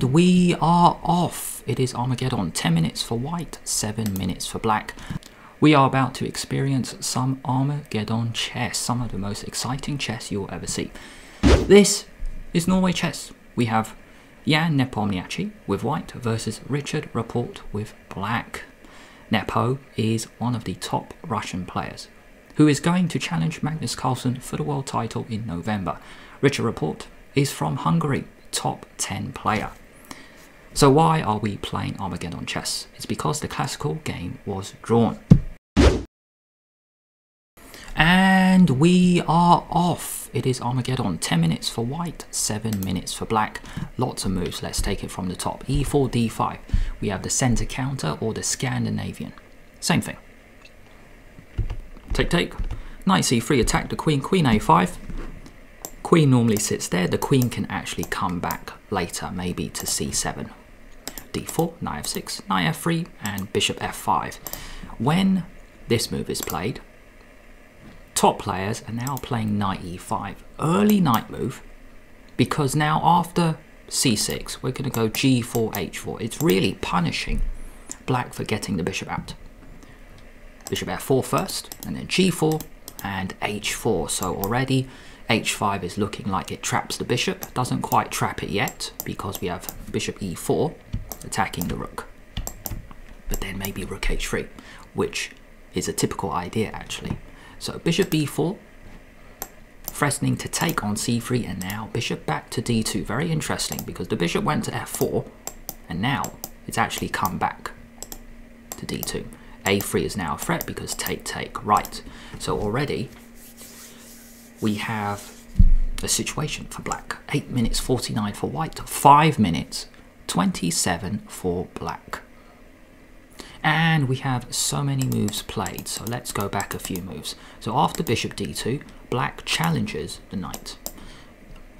And we are off. It is Armageddon. 10 minutes for white, 7 minutes for black. We are about to experience some Armageddon chess, some of the most exciting chess you'll ever see. This is Norway chess. We have Nepo with white versus Richard Rapport with black. Nepo is one of the top Russian players who is going to challenge Magnus Carlsen for the world title in November. Richard Rapport is from Hungary, top 10 player. So why are we playing Armageddon chess? It's because the classical game was drawn. And we are off. It is Armageddon. 10 minutes for white, 7 minutes for black. Lots of moves. Let's take it from the top. E4, D5. We have the center counter or the Scandinavian. Same thing. Take. Knight C3, attack the queen. Queen A5. Queen normally sits there. The queen can actually come back later, maybe to C7. D4, Knight F6, Knight F3, and Bishop F5. When this move is played, top players are now playing Knight E5. Early knight move, because now after C6, we're going to go G4, H4. It's really punishing black for getting the bishop out. Bishop F4 first, and then G4 and H4. So already H5 is looking like it traps the bishop. Doesn't quite trap it yet, because we have Bishop E4 attacking the rook. But then maybe Rook H3, which is a typical idea actually. So Bishop B4, threatening to take on C3, and now Bishop back to D2. Very interesting, because the Bishop went to F4, and now it's actually come back to D2. A3 is now a threat because take, right. So already we have a situation for black. 8 minutes 49 for white, 5 minutes 27 for black. And we have so many moves played, so let's go back a few moves. So after Bishop D2, black challenges the knight.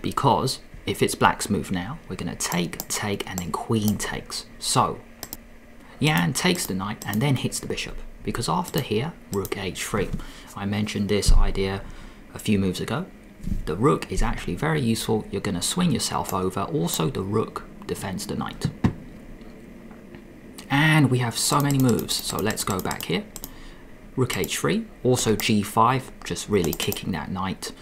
Because if it's black's move now, we're going to take, and then queen takes. So Jan takes the knight and then hits the bishop. Because after here, Rook H3. I mentioned this idea a few moves ago. The rook is actually very useful. You're going to swing yourself over. Also, the rook defends the knight. And we have so many moves, so let's go back here. Rook H3, also G5, just really kicking that knight.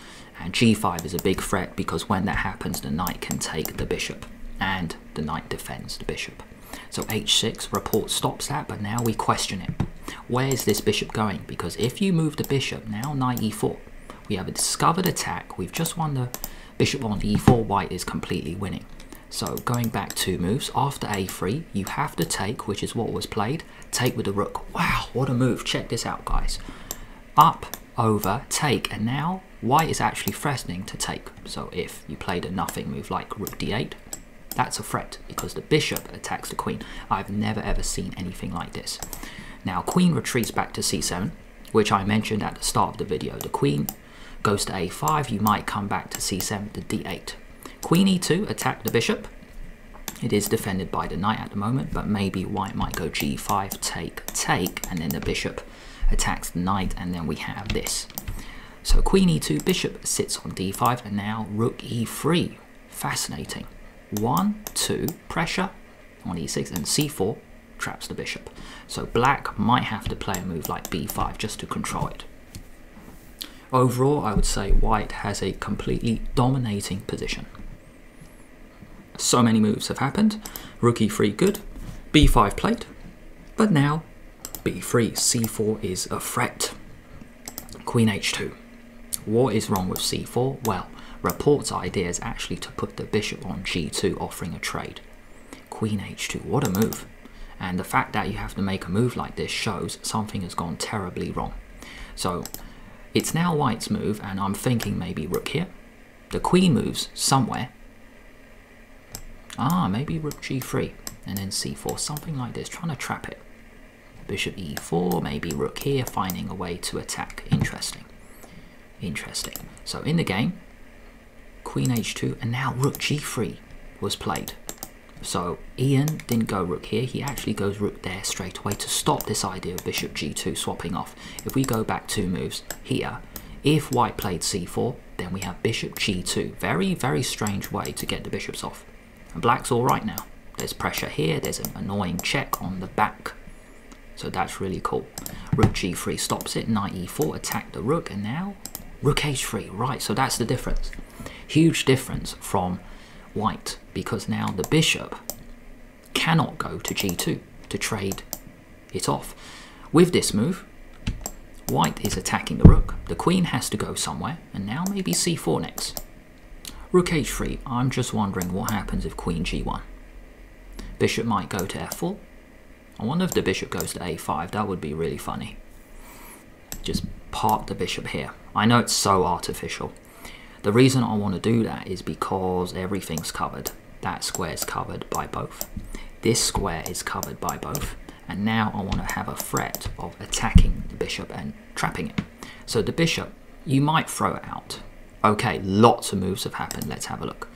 And G5 is a big threat because when that happens, the knight can take the bishop, and the knight defends the bishop. So H6, Rapport stops that, but now we question it. Where is this bishop going? Because if you move the bishop, now Knight E4, we have a discovered attack. We've just won the bishop on E4, white is completely winning. So going back 2 moves, after A3, you have to take, which is what was played. Take with the rook. Wow, what a move. Check this out, guys. Up, over, take, and now white is actually threatening to take. So if you played a nothing move like Rook D8, that's a threat because the bishop attacks the queen. I've never ever seen anything like this. Now queen retreats back to C7, which I mentioned at the start of the video. The queen goes to A5, you might come back to C7 to D8. Queen E2, attack the bishop. It is defended by the knight at the moment, but maybe white might go G5, take, and then the bishop attacks the knight, and then we have this. So Queen E2, bishop sits on D5, and now Rook E3. Fascinating. 1, 2, pressure on E6, and C4 traps the bishop. So black might have to play a move like B5 just to control it. Overall, I would say white has a completely dominating position. So many moves have happened. Rook E3 good, B5 played, but now B3, C4 is a threat. Queen H2. What is wrong with C4? Well, Rapport's idea is actually to put the bishop on G2, offering a trade. Queen H2, what a move. And the fact that you have to make a move like this shows something has gone terribly wrong. So it's now white's move, and I'm thinking maybe rook here. The queen moves somewhere. Maybe rook G3, and then C4, something like this, trying to trap it. Bishop E4, maybe rook here, finding a way to attack. Interesting. Interesting. So in the game, Queen H2, and now Rook G3 was played. So Ian didn't go rook here, he actually goes rook there straight away to stop this idea of Bishop G2 swapping off. If we go back 2 moves here, if white played C4, then we have Bishop G2. Very, very strange way to get the bishops off. And black's all right now. There's pressure here, there's an annoying check on the back. So that's really cool. Rook g3 stops it, knight e4, attack the rook, and now rook h3. Right, so that's the difference. Huge difference from white, because now the bishop cannot go to g2 to trade it off. With this move, white is attacking the rook. The queen has to go somewhere, and now maybe c4 next. Rook h3, I'm just wondering what happens if queen g1. Bishop might go to f4. I wonder if the bishop goes to a5, that would be really funny. Just park the bishop here. I know it's so artificial. The reason I want to do that is because everything's covered. That square is covered by both. This square is covered by both. And now I want to have a threat of attacking the bishop and trapping it. So the bishop, you might throw it out. Okay, lots of moves have happened. Let's have a look.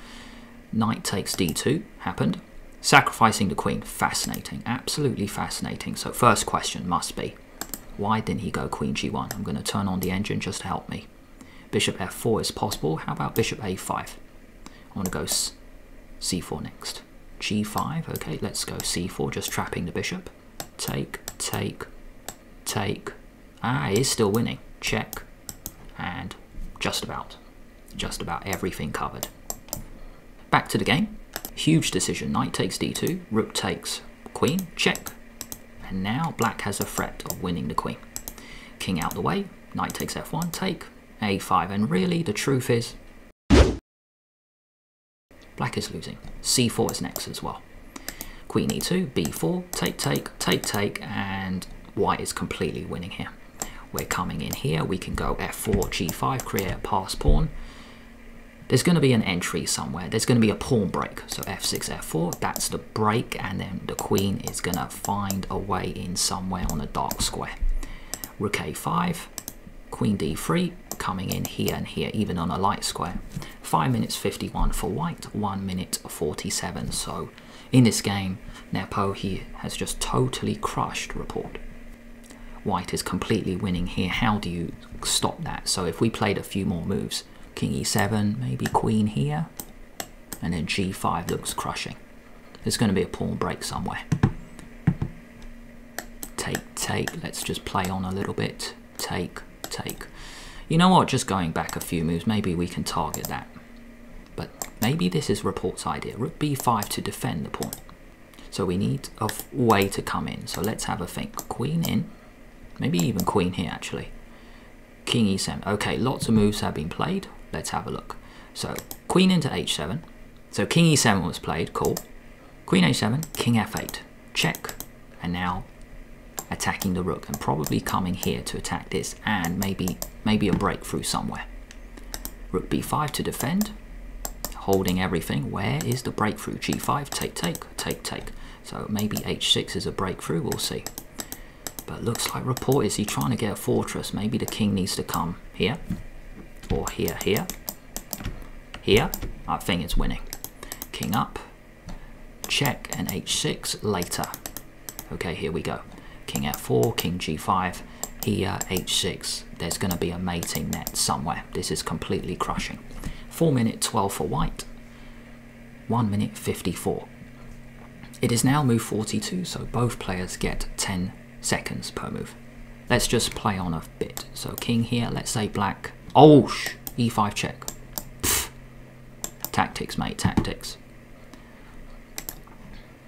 Knight takes d2 happened. Sacrificing the queen, fascinating, absolutely fascinating. So first question must be, why didn't he go queen g1? I'm going to turn on the engine just to help me. Bishop f4 is possible. How about bishop a5? I want to go c4 next. g5, okay, let's go c4, just trapping the bishop. Take, take, take. Ah, he is still winning. Check, and just about everything covered. Back to the game. Huge decision. Knight takes d2, rook takes queen, check. And now black has a threat of winning the queen. King out the way, knight takes f1, take, a5. And really, the truth is, black is losing. c4 is next as well. Queen e2, b4, take, take, take, take, and white is completely winning here. We're coming in here, we can go f4, g5, create a pass pawn. There's going to be an entry somewhere. There's going to be a pawn break. So f6, f4, that's the break, and then the queen is going to find a way in somewhere on a dark square. Rook a5, queen d3, coming in here and here, even on a light square. 5 minutes 51 for white, 1 minute 47. So in this game, Nepo, he has just totally crushed Rapport. White is completely winning here. How do you stop that? So if we played a few more moves, king e7, maybe queen here, and then g5 looks crushing. There's going to be a pawn break somewhere. Take, take, let's just play on a little bit. Take, take. You know what, just going back a few moves, maybe we can target that. But maybe this is Rapport's idea. Rook b5 to defend the pawn. So we need a way to come in. So let's have a think. Queen in, maybe even queen here actually. King e7. Okay, lots of moves have been played. Let's have a look. So queen into h7. So king e7 was played, cool. Queen h7, king f8, check. And now attacking the rook and probably coming here to attack this, and maybe a breakthrough somewhere. Rook b5 to defend, holding everything. Where is the breakthrough? g5, take, take, take, take. So maybe h6 is a breakthrough, we'll see. But looks like Rapport, is he trying to get a fortress? Maybe the king needs to come here. Or here, here. Here. I think it's winning. King up. Check, and h6 later. Okay, here we go. King f4, king g5. Here, h6. There's going to be a mating net somewhere. This is completely crushing. 4 minute 12 for white. 1 minute 54. It is now move 42, so both players get 10 seconds per move. Let's just play on a bit. So king here, let's say black. Oh, e5 check. Pfft. Tactics, mate, tactics.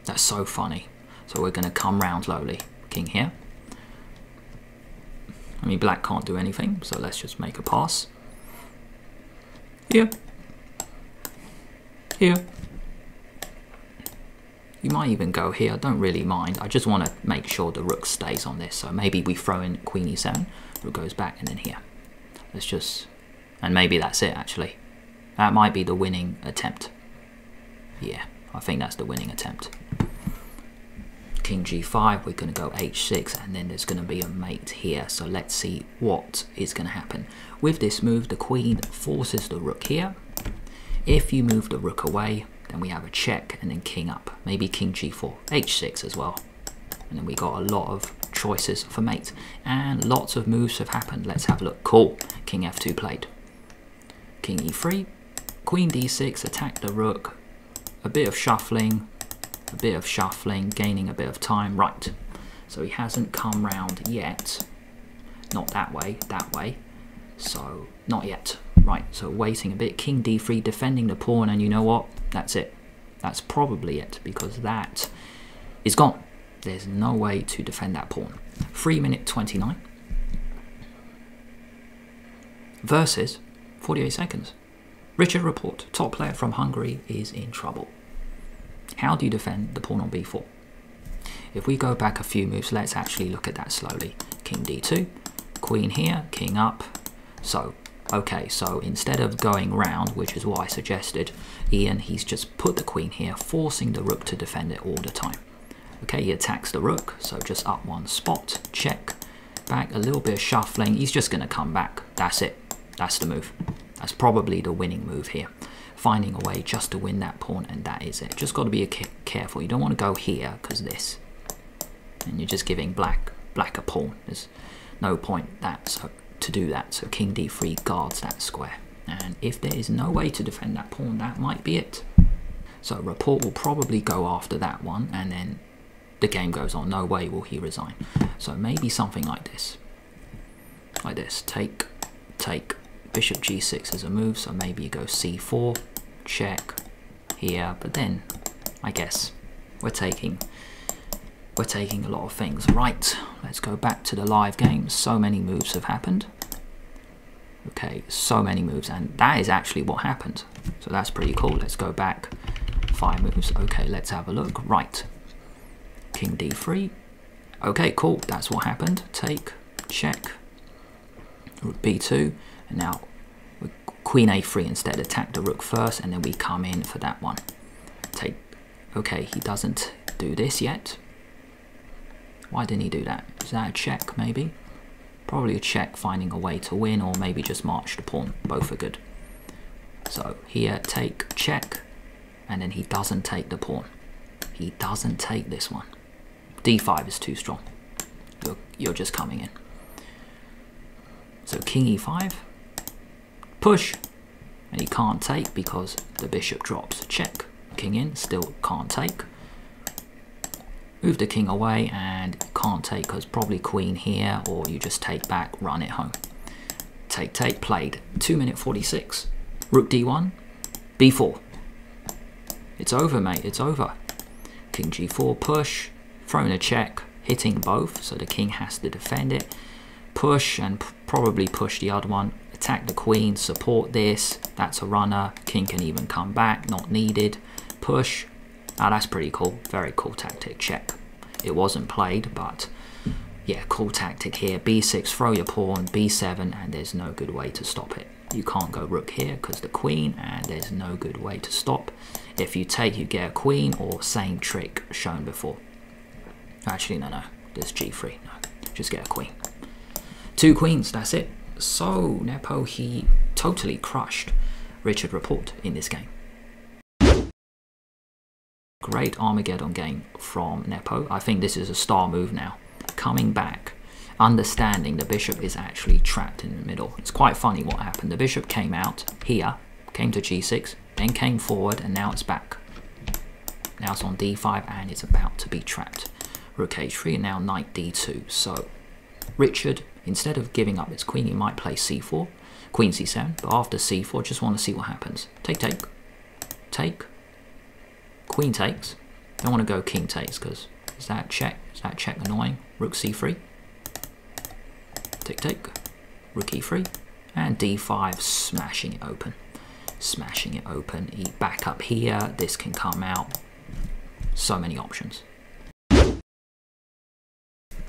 That's so funny. So we're going to come round slowly. King here. I mean, black can't do anything, so let's just make a pass. Here. Here. You might even go here, I don't really mind. I just want to make sure the rook stays on this. So maybe we throw in queen e7, rook goes back, and then here. Let's just, and maybe that's it actually. That might be the winning attempt. Yeah, I think that's the winning attempt. King g5, we're going to go h6, and then there's going to be a mate here. So let's see what is going to happen. With this move, the queen forces the rook here. If you move the rook away, then we have a check, and then king up. Maybe king g4, h6 as well. And then we got a lot of choices for mate. And lots of moves have happened. Let's have a look. Cool. King f2 played. King e3, queen d6, attack the rook. a bit of shuffling, gaining a bit of time. Right, so he hasn't come round yet. Not that way, that way. So, not yet. Right, so waiting a bit. King d3, defending the pawn, and you know what? That's it. That's probably it, because that is gone. There's no way to defend that pawn. 3 minute 29. Versus 48 seconds. Richard Rapport, top player from Hungary, is in trouble. How do you defend the pawn on b4? If we go back a few moves, let's actually look at that slowly. King d2, queen here, king up. So, okay, so instead of going round, which is what I suggested, Ian, he's just put the queen here, forcing the rook to defend it all the time. Okay, he attacks the rook, so just up one spot, check, back, a little bit of shuffling, he's just going to come back. That's it. That's the move. That's probably the winning move here. Finding a way just to win that pawn, and that is it. Just got to be careful. You don't want to go here, because this. And you're just giving black a pawn. There's no point to do that. So king d3 guards that square. And if there is no way to defend that pawn, that might be it. So Rapport will probably go after that one, and then the game goes on. No way will he resign. So maybe something like this. Like this. Take. Bishop g6 is a move, so maybe you go c4, check here, but then I guess we're taking a lot of things. Right, let's go back to the live game. So many moves have happened. Okay, so many moves, and that is actually what happened. So that's pretty cool. Let's go back 5 moves. Okay, let's have a look. Right, king d3. Okay, cool, that's what happened. Take, check, rook b2, and now queen a3 instead. Attack the rook first, and then we come in for that one. Take. Okay, he doesn't do this yet. Why didn't he do that? Is that a check, maybe? Probably a check, finding a way to win, or maybe just march the pawn. Both are good. So here, take, check, and then he doesn't take the pawn. He doesn't take this one. d5 is too strong. You're just coming in. So king e5, push, and he can't take because the bishop drops. Check, king in, still can't take. Move the king away and can't take because probably queen here, or you just take back, run it home. Take, played. 2 minute 46. Rook d1, b4. It's over, mate, it's over. King g4, push, throwing a check, hitting both, so the king has to defend it. Push and probably push the other one. Attack the queen, support this. That's a runner. King can even come back, not needed. Push. Ah, that's pretty cool. Very cool tactic. Check. It wasn't played, but yeah, cool tactic here. b6, throw your pawn, b7, and there's no good way to stop it. You can't go rook here because the queen, and there's no good way to stop. If you take, you get a queen, or same trick shown before. Actually, no. There's g3. No, just get a queen. 2 queens, that's it. So, Nepo, he totally crushed Richard Rapport in this game. Great Armageddon game from Nepo. I think this is a star move now. Coming back, understanding the bishop is actually trapped in the middle. It's quite funny what happened. The bishop came out here, came to g6, then came forward, and now it's back. Now it's on d5, and it's about to be trapped. Rook h3, and now knight d2. So, Richard, instead of giving up its queen, he might play c4, queen c7, but after c4, just want to see what happens. Take, queen takes. Don't want to go king takes, because is that check? Is that check annoying? Rook c3, take, rook e3, and d5, smashing it open. Back up here, this can come out. So many options.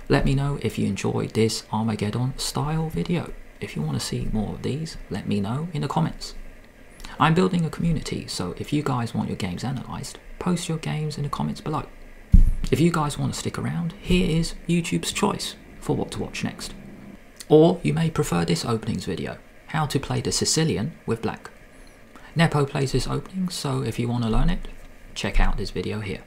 Let me know if you enjoyed this Armageddon style video. If you want to see more of these, let me know in the comments. I'm building a community, so if you guys want your games analysed, post your games in the comments below. If you guys want to stick around, here is YouTube's choice for what to watch next. Or you may prefer this openings video, how to play the Sicilian with black. Nepo plays this opening, so if you want to learn it, check out this video here.